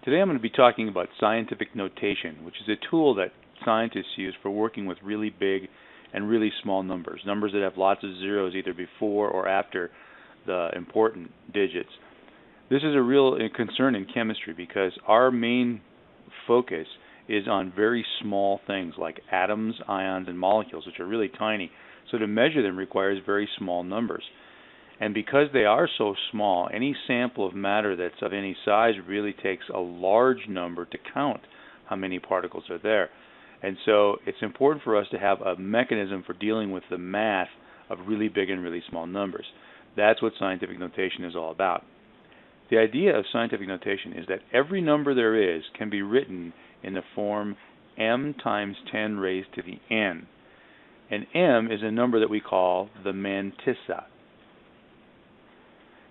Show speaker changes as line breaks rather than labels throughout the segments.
Today I'm going to be talking about scientific notation, which is a tool that scientists use for working with really big and really small numbers, numbers that have lots of zeros either before or after the important digits. This is a real concern in chemistry because our main focus is on very small things like atoms, ions, and molecules, which are really tiny. So to measure them requires very small numbers. And because they are so small, any sample of matter that's of any size really takes a large number to count how many particles are there. And so it's important for us to have a mechanism for dealing with the math of really big and really small numbers. That's what scientific notation is all about. The idea of scientific notation is that every number there is can be written in the form m times 10 raised to the n. And m is a number that we call the mantissa.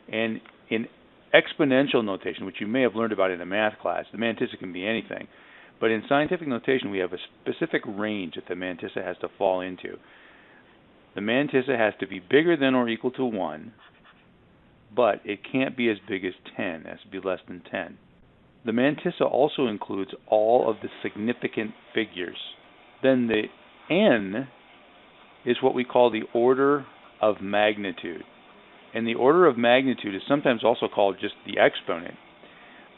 And in exponential notation, which you may have learned about in a math class, the mantissa can be anything. But in scientific notation, we have a specific range that the mantissa has to fall into. The mantissa has to be bigger than or equal to 1, but it can't be as big as 10. It has to be less than 10. The mantissa also includes all of the significant figures. Then the n is what we call the order of magnitude. And the order of magnitude is sometimes also called just the exponent.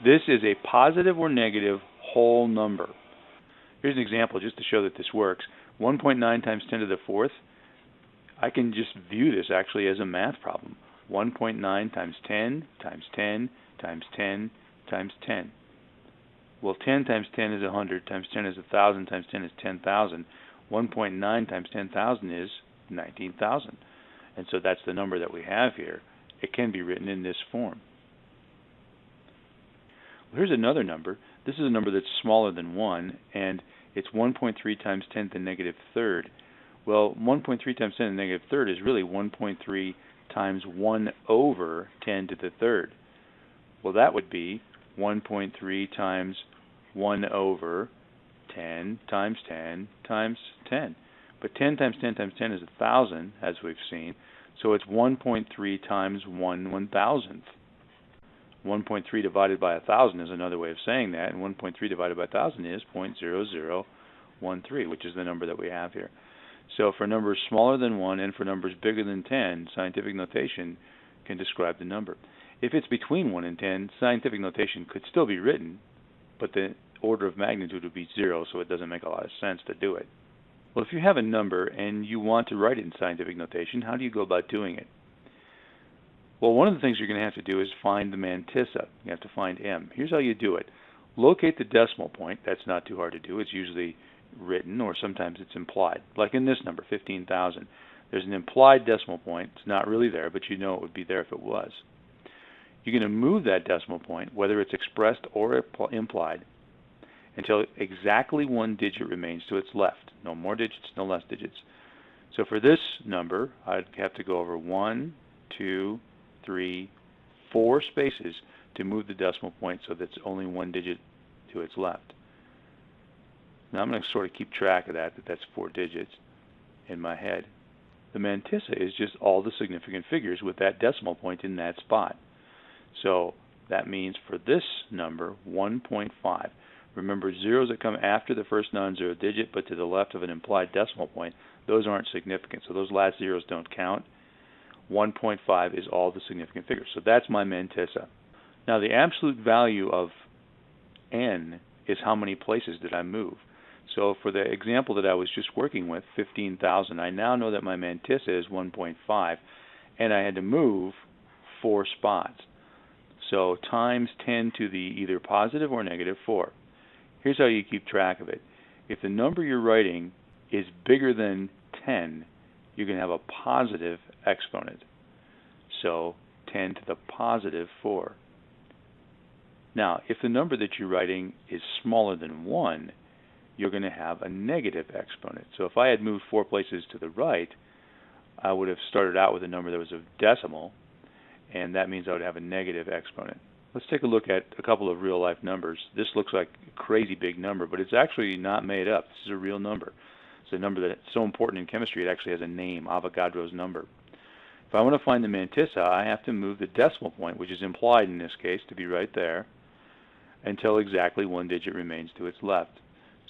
This is a positive or negative whole number. Here's an example just to show that this works. 1.9 times 10 to the fourth. I can just view this actually as a math problem. 1.9 times 10 times 10 times 10 times 10. Well, 10 times 10 is 100, times 10 is 1,000, times 10 is 10,000. 1.9 times 10,000 is 19,000. And so that's the number that we have here. It can be written in this form. Well, here's another number. This is a number that's smaller than 1, and it's 1.3 times 10 to the negative third. Well, 1.3 times 10 to the negative third is really 1.3 times 1 over 10 to the third. Well, that would be 1.3 times 1 over 10 times 10 times 10. But 10 times 10 times 10 is 1,000, as we've seen. So it's 1.3 times 1/1,000th. 1.3 divided by 1,000 is another way of saying that, and 1.3 divided by 1,000 is 0.0013, which is the number that we have here. So for numbers smaller than 1 and for numbers bigger than 10, scientific notation can describe the number. If it's between 1 and 10, scientific notation could still be written, but the order of magnitude would be 0, so it doesn't make a lot of sense to do it. Well, if you have a number and you want to write it in scientific notation, how do you go about doing it? Well, one of the things you're going to have to do is find the mantissa. You have to find m. Here's how you do it. Locate the decimal point. That's not too hard to do. It's usually written, or sometimes it's implied. Like in this number, 15,000. There's an implied decimal point. It's not really there, but you know it would be there if it was. You're going to move that decimal point, whether it's expressed or implied, until exactly one digit remains to its left. No more digits, no less digits. So for this number, I'd have to go over 1, 2, 3, 4 spaces to move the decimal point so that's only one digit to its left. Now I'm going to sort of keep track of that's 4 digits in my head. The mantissa is just all the significant figures with that decimal point in that spot. So that means for this number, 1.5. Remember, zeros that come after the first non-zero digit but to the left of an implied decimal point, those aren't significant. So those last zeros don't count. 1.5 is all the significant figures. So that's my mantissa. Now the absolute value of n is how many places did I move. So for the example that I was just working with, 15,000, I now know that my mantissa is 1.5, and I had to move 4 spots. So times 10 to the either positive or negative 4. Here's how you keep track of it. If the number you're writing is bigger than 10, you're going to have a positive exponent. So 10 to the positive 4. Now, if the number that you're writing is smaller than 1, you're going to have a negative exponent. So if I had moved 4 places to the right, I would have started out with a number that was a decimal, and that means I would have a negative exponent. Let's take a look at a couple of real-life numbers. This looks like a crazy big number, but it's actually not made up. This is a real number. It's a number that's so important in chemistry it actually has a name, Avogadro's number. If I want to find the mantissa, I have to move the decimal point, which is implied in this case to be right there. until exactly one digit remains to its left.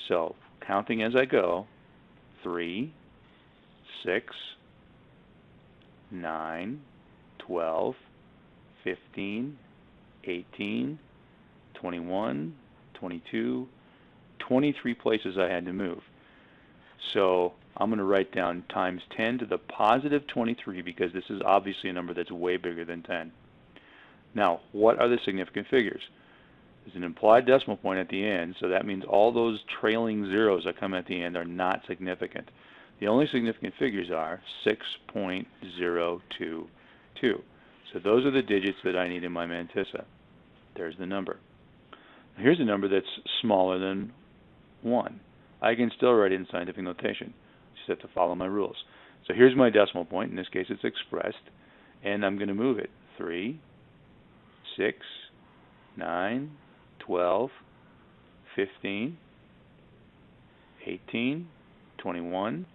So, counting as I go, 3, 6, 9, 12, 15, 18, 21, 22, 23 places I had to move. So I'm going to write down times 10 to the positive 23 because this is obviously a number that's way bigger than 10. Now, what are the significant figures? There's an implied decimal point at the end, so that means all those trailing zeros that come at the end are not significant. The only significant figures are 6.022. So those are the digits that I need in my mantissa. There's the number. Here's a number that's smaller than 1. I can still write it in scientific notation. Just have to follow my rules. So here's my decimal point. In this case, it's expressed, and I'm going to move it. 3, 6, 9, 12, 15, 18, 21,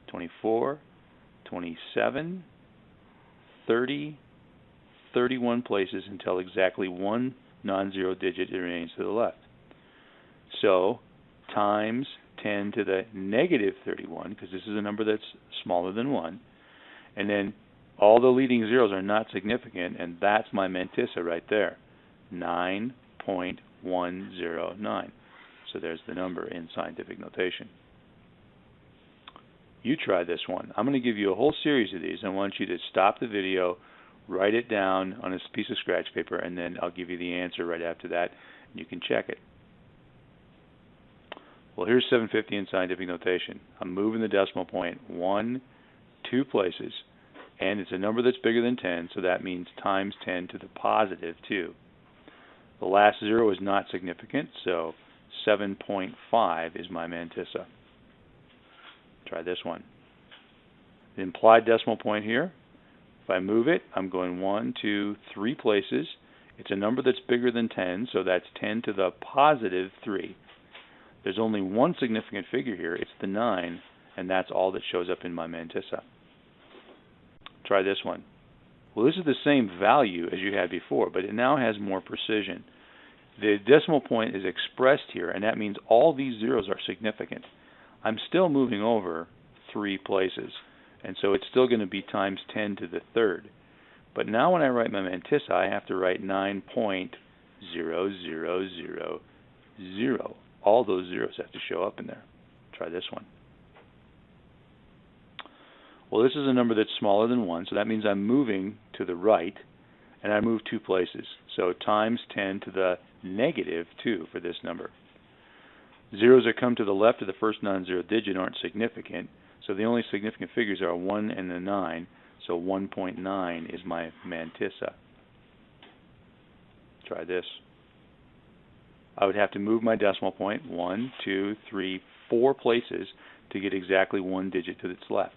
24, 27, 30, 31 places until exactly one non-zero digit remains to the left. So times 10 to the negative 31, because this is a number that's smaller than 1, and then all the leading zeros are not significant, and that's my mantissa right there, 9.109. So there's the number in scientific notation. You try this one. I'm going to give you a whole series of these. I want you to stop the video, write it down on a piece of scratch paper, and then I'll give you the answer right after that, and you can check it. Well, here's 750 in scientific notation. I'm moving the decimal point 1, 2 places, and it's a number that's bigger than 10, so that means times 10 to the positive 2. The last zero is not significant, so 7.5 is my mantissa. Try this one. The implied decimal point here, if I move it, I'm going 1, 2, 3 places. It's a number that's bigger than 10, so that's 10 to the positive 3. There's only one significant figure here. It's the 9, and that's all that shows up in my mantissa. Try this one. Well, this is the same value as you had before, but it now has more precision. The decimal point is expressed here, and that means all these zeros are significant. I'm still moving over 3 places, and so it's still going to be times 10 to the third. But now when I write my mantissa, I have to write 9.0000. All those zeros have to show up in there. Try this one. Well, this is a number that's smaller than 1, so that means I'm moving to the right, and I move 2 places. So times 10 to the negative 2 for this number. Zeros that come to the left of the first non-zero digit aren't significant, so the only significant figures are 1 and the 9, so 1.9 is my mantissa. Try this. I would have to move my decimal point 1, 2, 3, 4 places to get exactly one digit to its left.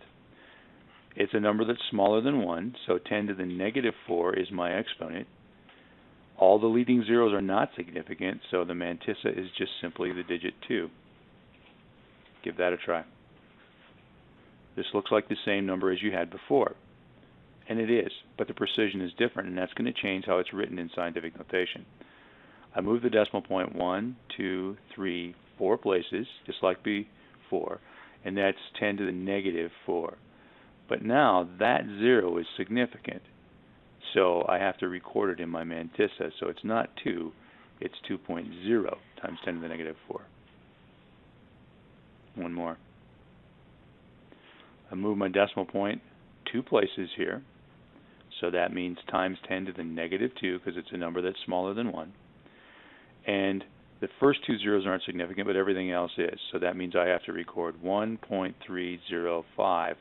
It's a number that's smaller than 1, so 10 to the negative 4 is my exponent. All the leading zeros are not significant, so the mantissa is just simply the digit 2. Give that a try. This looks like the same number as you had before, and it is, but the precision is different, and that's going to change how it's written in scientific notation. I move the decimal point 1, 2, 3, 4 places, just like before, and that's 10 to the negative 4. But now that 0 is significant, so I have to record it in my mantissa. So it's not 2, it's 2.0 times 10 to the negative 4. One more. I move my decimal point 2 places here, so that means times 10 to the negative 2 because it's a number that's smaller than 1. And the first 2 zeros aren't significant, but everything else is. So that means I have to record 1.305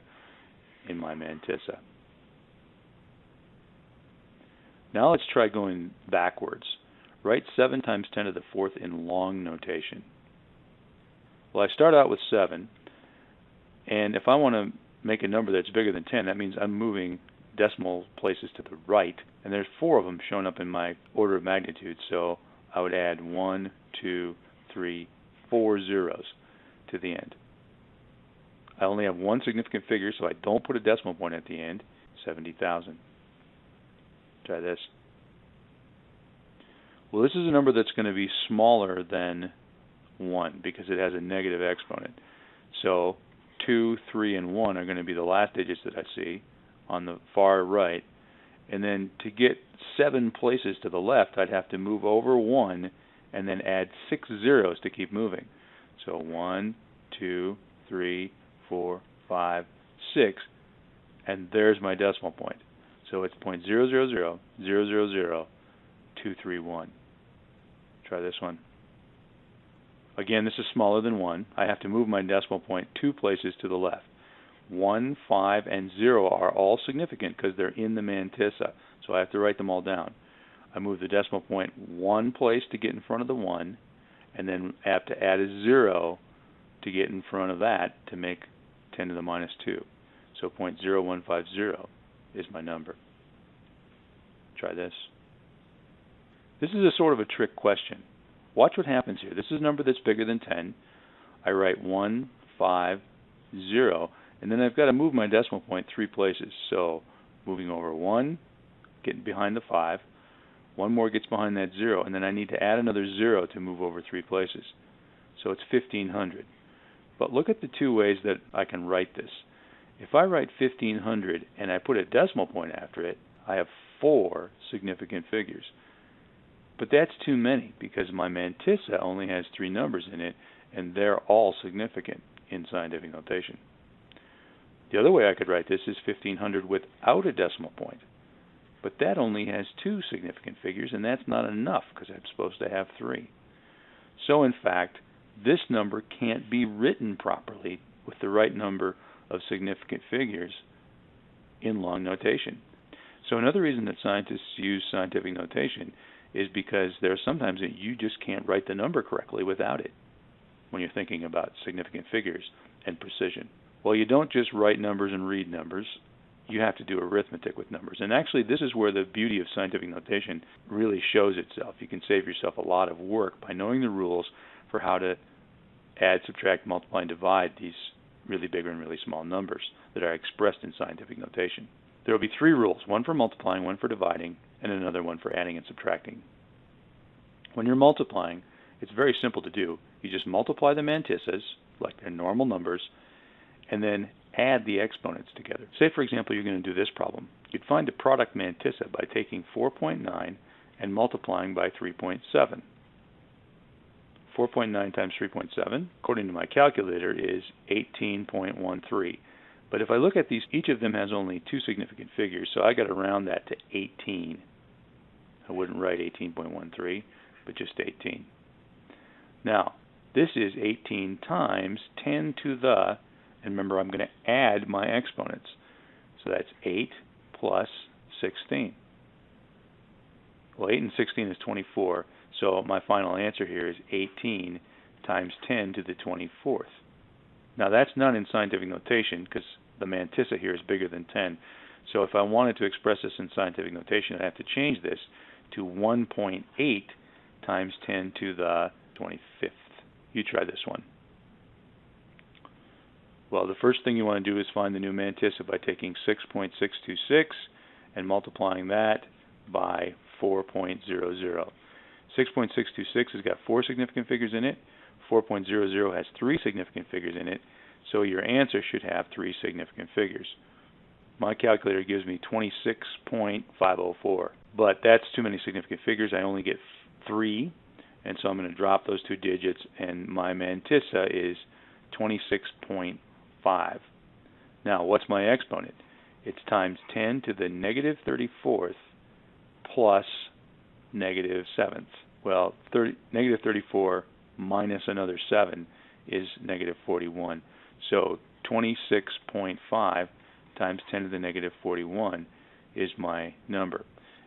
in my mantissa. Now let's try going backwards. Write 7 times 10 to the 4th in long notation. Well, I start out with 7, and if I want to make a number that's bigger than 10, that means I'm moving decimal places to the right, and there's 4 of them shown up in my order of magnitude, so I would add 1, 2, 3, 4 zeros to the end. I only have one significant figure, so I don't put a decimal point at the end, 70,000. Try this. Well, this is a number that's going to be smaller than 1 because it has a negative exponent. So 2, 3, and 1 are going to be the last digits that I see on the far right. And then to get 7 places to the left, I'd have to move over 1 and then add 6 zeros to keep moving. So 1, 2, 3, 4, 5, 6, and there's my decimal point. So it's 0.000000231. Try this one. Again, this is smaller than 1. I have to move my decimal point 2 places to the left. 1, 5, and 0 are all significant because they're in the mantissa, so I have to write them all down. I move the decimal point 1 place to get in front of the 1, and then I have to add a 0 to get in front of that to make 10 to the minus 2. So 0.0150 is my number. Try this. This is a sort of a trick question. Watch what happens here. This is a number that's bigger than 10. I write 1, 5, 0, and then I've got to move my decimal point 3 places. So moving over 1, getting behind the 5, 1 more gets behind that 0, and then I need to add another 0 to move over 3 places. So it's 1500. But look at the 2 ways that I can write this. If I write 1500 and I put a decimal point after it, I have 4 significant figures. But that's too many because my mantissa only has 3 numbers in it, and they're all significant in scientific notation. The other way I could write this is 1500 without a decimal point. But that only has 2 significant figures, and that's not enough because I'm supposed to have 3. So in fact, this number can't be written properly with the right number of significant figures in long notation. So another reason that scientists use scientific notation is because there are sometimes that you just can't write the number correctly without it when you're thinking about significant figures and precision. Well, you don't just write numbers and read numbers. You have to do arithmetic with numbers. And actually, this is where the beauty of scientific notation really shows itself. You can save yourself a lot of work by knowing the rules for how to add, subtract, multiply, and divide these really big and really small numbers that are expressed in scientific notation. There will be 3 rules, one for multiplying, one for dividing, and another one for adding and subtracting. When you're multiplying, it's very simple to do. You just multiply the mantissas, like they're normal numbers, and then add the exponents together. Say, for example, you're going to do this problem. You'd find the product mantissa by taking 4.9 and multiplying by 3.7. 4.9 times 3.7, according to my calculator, is 18.13. But if I look at these, each of them has only 2 significant figures, so I got to round that to 18. I wouldn't write 18.13, but just 18. Now, this is 18 times 10 to the, and remember I'm going to add my exponents. So that's 8 plus 16. Well, 8 and 16 is 24, so my final answer here is 18 times 10 to the 24th. Now that's not in scientific notation because the mantissa here is bigger than 10. So if I wanted to express this in scientific notation, I'd have to change this to 1.8 times 10 to the 25th. You try this one. Well, the first thing you want to do is find the new mantissa by taking 6.626 and multiplying that by 4.00. 6.626 has got 4 significant figures in it. 4.00 has 3 significant figures in it. So your answer should have 3 significant figures. My calculator gives me 26.504. But that's too many significant figures. I only get 3. And so I'm going to drop those 2 digits, and my mantissa is 26.5. Now, what's my exponent? It's times 10 to the negative 34th plus negative 7th. Well, negative 34 minus another 7 is negative 41. So 26.5 times 10 to the negative 41 is my number.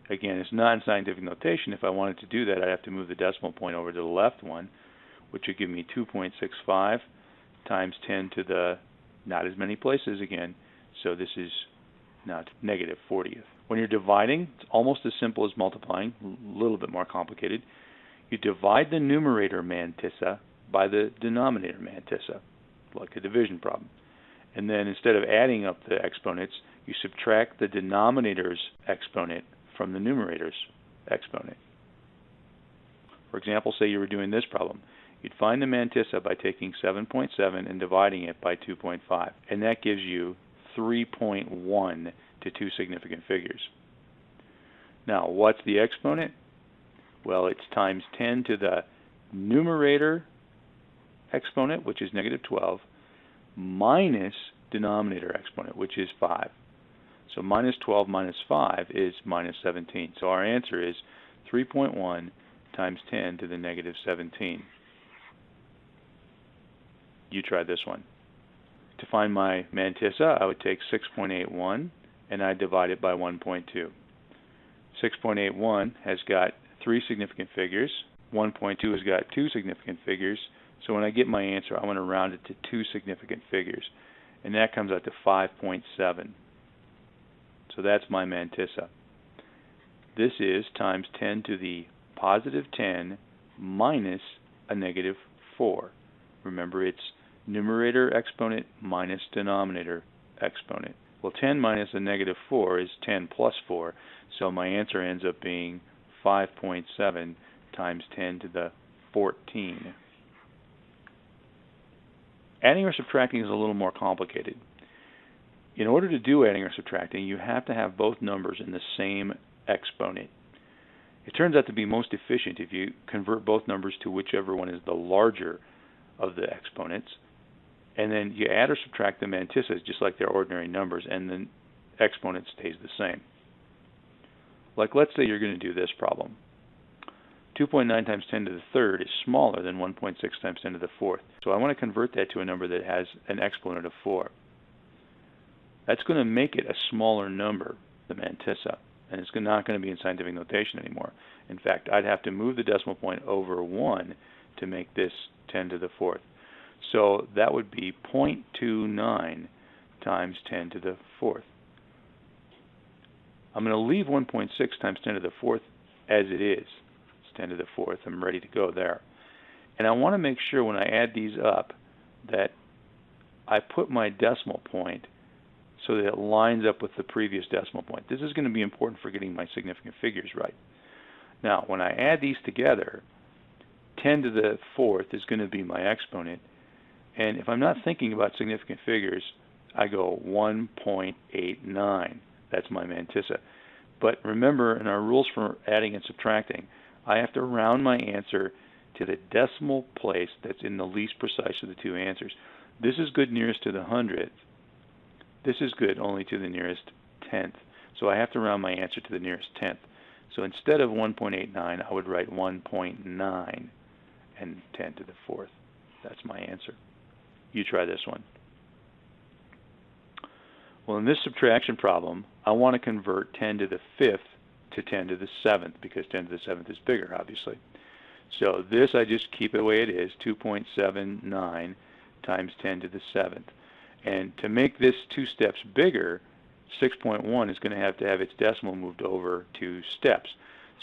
Again, it's not in scientific notation. If I wanted to do that, I'd have to move the decimal point over to the left one, which would give me 2.65 times 10 to the not as many places again. So this is not negative 40th. When you're dividing, it's almost as simple as multiplying, a little bit more complicated. You divide the numerator mantissa by the denominator mantissa, like a division problem. And then instead of adding up the exponents, you subtract the denominator's exponent from the numerator's exponent. For example, say you were doing this problem. You'd find the mantissa by taking 7.7 and dividing it by 2.5, and that gives you 3.1 to two significant figures. Now, what's the exponent? Well, it's times 10 to the numerator exponent, which is negative 12, minus denominator exponent, which is 5. So minus 12 minus 5 is minus 17. So our answer is 3.1 times 10 to the negative 17. You try this one. To find my mantissa, I would take 6.81 and I'd divide it by 1.2. 6.81 has got three significant figures. 1.2 has got two significant figures. So when I get my answer, I want to round it to two significant figures. And that comes out to 5.7. So that's my mantissa. This is times 10 to the positive 10 minus a negative 4. Remember, it's numerator exponent minus denominator exponent. Well, 10 minus a negative 4 is 10 plus 4, so my answer ends up being 5.7 times 10 to the 14. Adding or subtracting is a little more complicated. In order to do adding or subtracting, you have to have both numbers in the same exponent. It turns out to be most efficient if you convert both numbers to whichever one is the larger of the exponents, and then you add or subtract the mantissas just like they're ordinary numbers, and the exponent stays the same. Like, let's say you're going to do this problem. 2.9 times 10 to the third is smaller than 1.6 times 10 to the fourth. So I want to convert that to a number that has an exponent of 4. That's going to make it a smaller number, the mantissa, and it's not going to be in scientific notation anymore. In fact, I'd have to move the decimal point over 1 to make this 10 to the fourth. So that would be 0.29 times 10 to the fourth. I'm going to leave 1.6 times 10 to the fourth as it is. It's 10 to the fourth. I'm ready to go there. And I want to make sure when I add these up that I put my decimal point so that it lines up with the previous decimal point. This is going to be important for getting my significant figures right. Now, when I add these together, 10 to the fourth is going to be my exponent. And if I'm not thinking about significant figures, I go 1.89. That's my mantissa. But remember, in our rules for adding and subtracting, I have to round my answer to the decimal place that's in the least precise of the two answers. This is good nearest to the hundredth. This is good only to the nearest tenth. So I have to round my answer to the nearest tenth. So instead of 1.89, I would write 1.9 and 10 to the fourth. That's my answer. You try this one. Well, in this subtraction problem, I want to convert 10 to the fifth to 10 to the seventh, because 10 to the seventh is bigger, obviously. So this, I just keep it the way it is, 2.79 times 10 to the seventh. And to make this two steps bigger, 6.1 is going to have its decimal moved over 2 steps.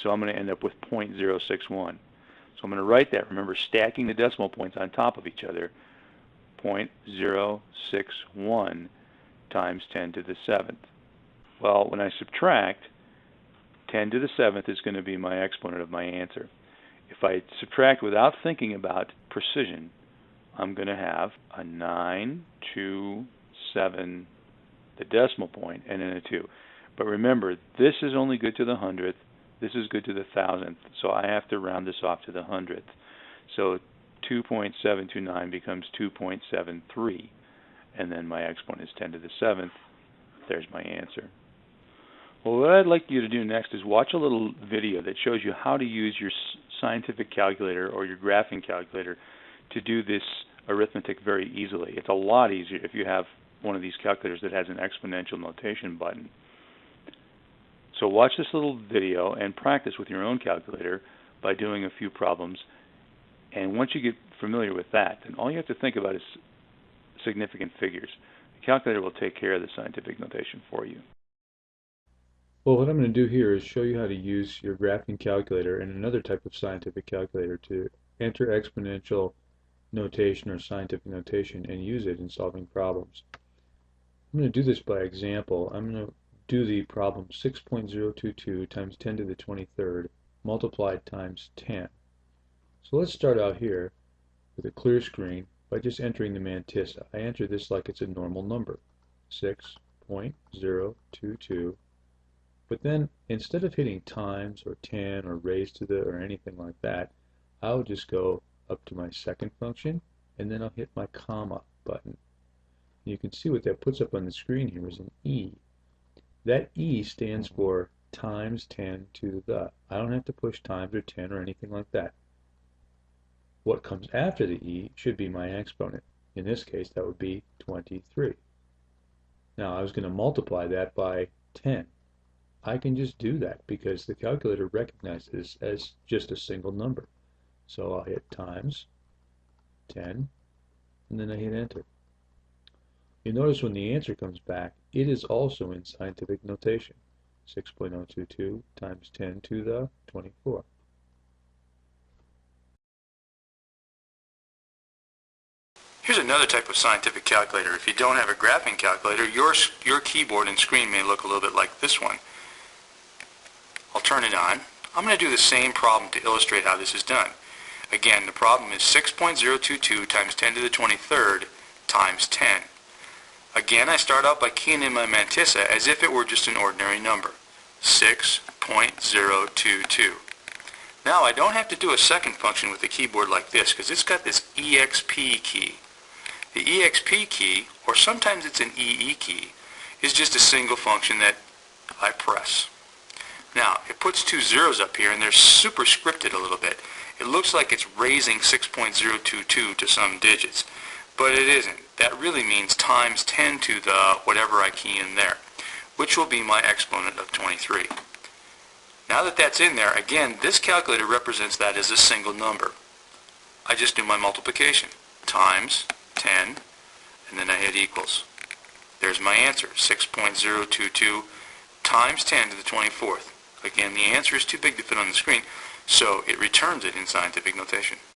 So I'm going to end up with 0.061. So I'm going to write that, remember, stacking the decimal points on top of each other, 0.061 times 10 to the seventh. Well, when I subtract, 10 to the seventh is going to be my exponent of my answer. If I subtract without thinking about precision, I'm going to have a 9, 2, 7, the decimal point, and then a 2. But remember, this is only good to the hundredth. This is good to the thousandth. So I have to round this off to the hundredth. So 2.729 becomes 2.73. And then my exponent is 10 to the seventh. There's my answer. Well, what I'd like you to do next is watch a little video that shows you how to use your scientific calculator or your graphing calculator to do this arithmetic very easily. It's a lot easier if you have one of these calculators that has an exponential notation button. So watch this little video and practice with your own calculator by doing a few problems. And once you get familiar with that, then all you have to think about is significant figures. The calculator will take care of the scientific notation for you.
Well, what I'm going to do here is show you how to use your graphing calculator and another type of scientific calculator to enter exponential notation or scientific notation and use it in solving problems. I'm going to do this by example. I'm going to do the problem 6.022 times 10 to the 23rd multiplied times 10. So let's start out here with a clear screen by just entering the mantissa. I enter this like it's a normal number, 6.022. But then instead of hitting times or 10 or raised to the or anything like that, I'll just go up to my second function and then I'll hit my comma button. You can see what that puts up on the screen here is an E. That E stands for times 10 to the. I don't have to push times or 10 or anything like that. What comes after the E should be my exponent. In this case, that would be 23. Now, I was going to multiply that by 10. I can just do that because the calculator recognizes as just a single number. So I'll hit times 10, and then I hit enter. You notice when the answer comes back, it is also in scientific notation. 6.022 times 10 to the 24.
Here's another type of scientific calculator. If you don't have a graphing calculator, your keyboard and screen may look a little bit like this one. I'll turn it on. I'm going to do the same problem to illustrate how this is done. Again, the problem is 6.022 times 10 to the 23rd times 10. Again, I start out by keying in my mantissa as if it were just an ordinary number, 6.022. Now, I don't have to do a second function with the keyboard like this because it's got this EXP key. The EXP key, or sometimes it's an EE key, is just a single function that I press. Now, it puts two zeros up here and they're superscripted a little bit. It looks like it's raising 6.022 to some digits, but it isn't. That really means times 10 to the whatever I key in there, which will be my exponent of 23. Now that that's in there, again, this calculator represents that as a single number. I just do my multiplication. Times 10, and then I hit equals. There's my answer, 6.022 times 10 to the 24th. Again, the answer is too big to fit on the screen, so it returns it in scientific notation.